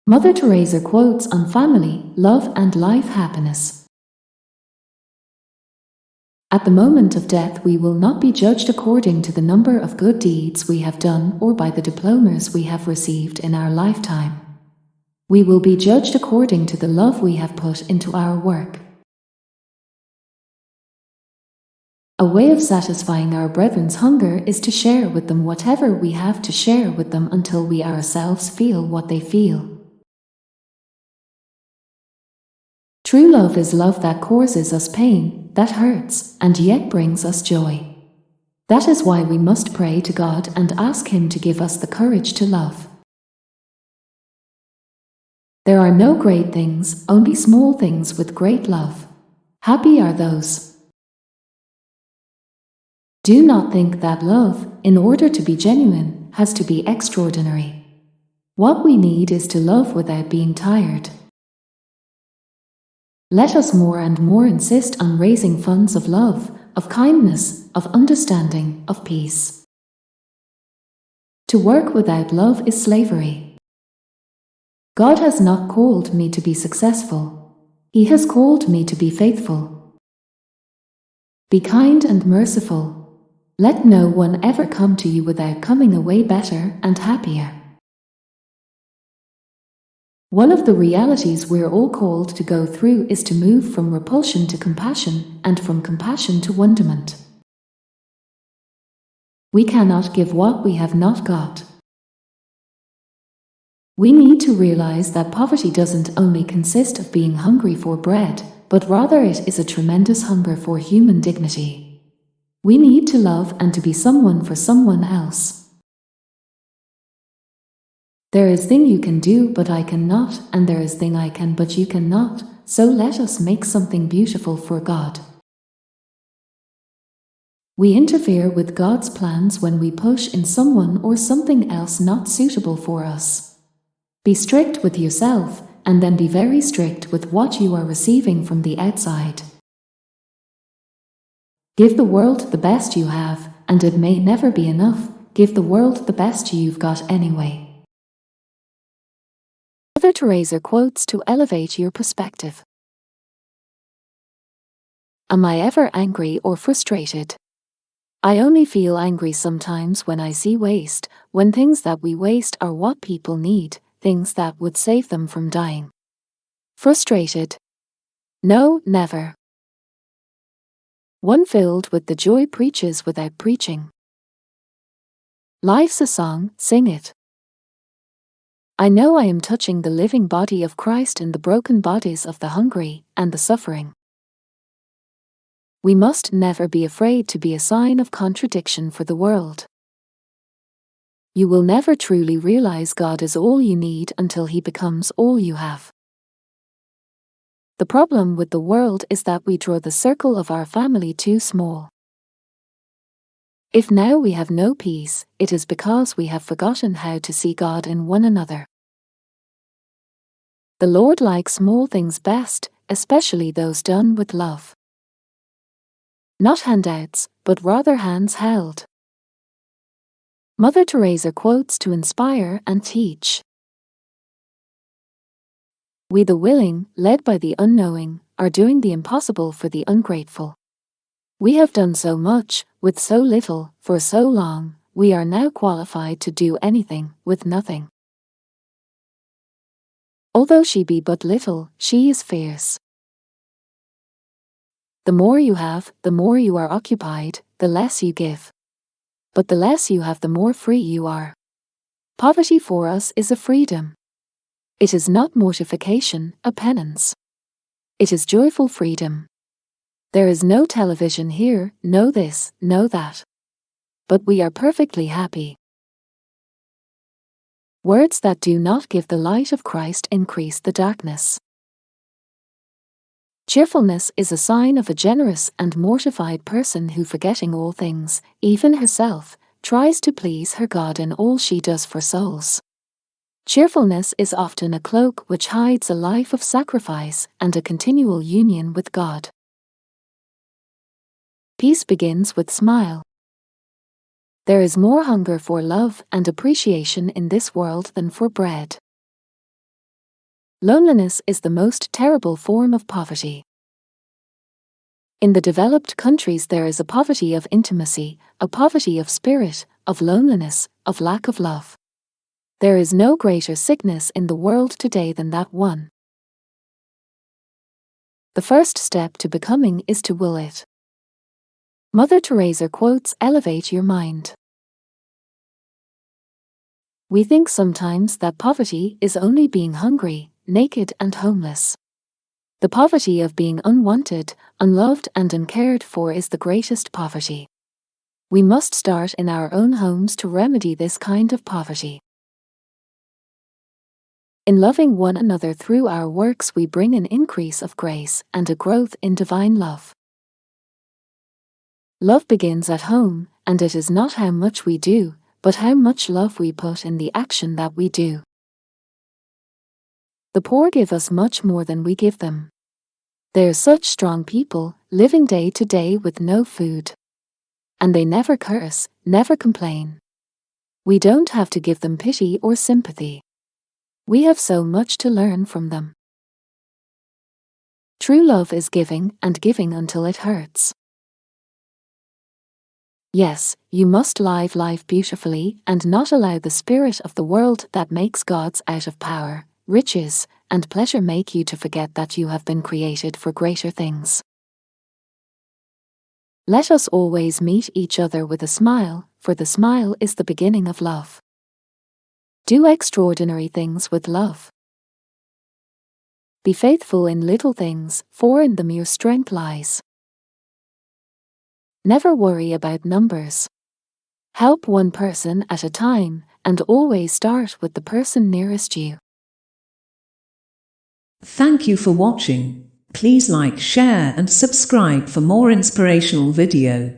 Mother Teresa quotes on family, love and life happiness. At the moment of death we will not be judged according to the number of good deeds we have done or by the diplomas we have received in our lifetime. We will be judged according to the love we have put into our work. A way of satisfying our brethren's hunger is to share with them whatever we have to share with them until we ourselves feel what they feel. True love is love that causes us pain, that hurts, and yet brings us joy. That is why we must pray to God and ask Him to give us the courage to love. There are no great things, only small things with great love. Happy are those. Do not think that love, in order to be genuine, has to be extraordinary. What we need is to love without being tired. Let us more and more insist on raising funds of love, of kindness, of understanding, of peace. To work without love is slavery. God has not called me to be successful. He has called me to be faithful. Be kind and merciful. Let no one ever come to you without coming away better and happier. One of the realities we're all called to go through is to move from repulsion to compassion, and from compassion to wonderment. We cannot give what we have not got. We need to realize that poverty doesn't only consist of being hungry for bread, but rather it is a tremendous hunger for human dignity. We need to love and to be someone for someone else. There is thing you can do but I cannot, and there is thing I can but you cannot, so let us make something beautiful for God. We interfere with God's plans when we push in someone or something else not suitable for us. Be strict with yourself, and then be very strict with what you are receiving from the outside. Give the world the best you have, and it may never be enough. Give the world the best you've got anyway. Mother Teresa quotes to elevate your perspective. Am I ever angry or frustrated? I only feel angry sometimes when I see waste, when things that we waste are what people need, things that would save them from dying. Frustrated? No, never. One filled with the joy preaches without preaching. Life's a song, sing it. I know I am touching the living body of Christ in the broken bodies of the hungry and the suffering. We must never be afraid to be a sign of contradiction for the world. You will never truly realize God is all you need until He becomes all you have. The problem with the world is that we draw the circle of our family too small. If now we have no peace, it is because we have forgotten how to see God in one another. The Lord likes small things best, especially those done with love. Not handouts, but rather hands held. Mother Teresa quotes to inspire and teach. We the willing, led by the unknowing, are doing the impossible for the ungrateful. We have done so much, with so little, for so long, we are now qualified to do anything, with nothing. Although she be but little, she is fierce. The more you have, the more you are occupied, the less you give. But the less you have, the more free you are. Poverty for us is a freedom. It is not mortification, a penance. It is joyful freedom. There is no television here, no this, no that. But we are perfectly happy. Words that do not give the light of Christ increase the darkness. Cheerfulness is a sign of a generous and mortified person who, forgetting all things, even herself, tries to please her God in all she does for souls. Cheerfulness is often a cloak which hides a life of sacrifice and a continual union with God. Peace begins with smile. There is more hunger for love and appreciation in this world than for bread. Loneliness is the most terrible form of poverty. In the developed countries, there is a poverty of intimacy, a poverty of spirit, of loneliness, of lack of love. There is no greater sickness in the world today than that one. The first step to becoming is to will it. Mother Teresa quotes, "Elevate your mind." We think sometimes that poverty is only being hungry, naked and homeless. The poverty of being unwanted, unloved and uncared for is the greatest poverty. We must start in our own homes to remedy this kind of poverty. In loving one another through our works, we bring an increase of grace and a growth in divine love. Love begins at home, and it is not how much we do, but how much love we put in the action that we do. The poor give us much more than we give them. They are such strong people, living day to day with no food. And they never curse, never complain. We don't have to give them pity or sympathy. We have so much to learn from them. True love is giving, and giving until it hurts. Yes, you must live life beautifully and not allow the spirit of the world that makes gods out of power, riches, and pleasure make you to forget that you have been created for greater things. Let us always meet each other with a smile, for the smile is the beginning of love. Do extraordinary things with love. Be faithful in little things, for in them your strength lies. Never worry about numbers. Help one person at a time, and always start with the person nearest you. Thank you for watching. Please like, share and subscribe for more inspirational video.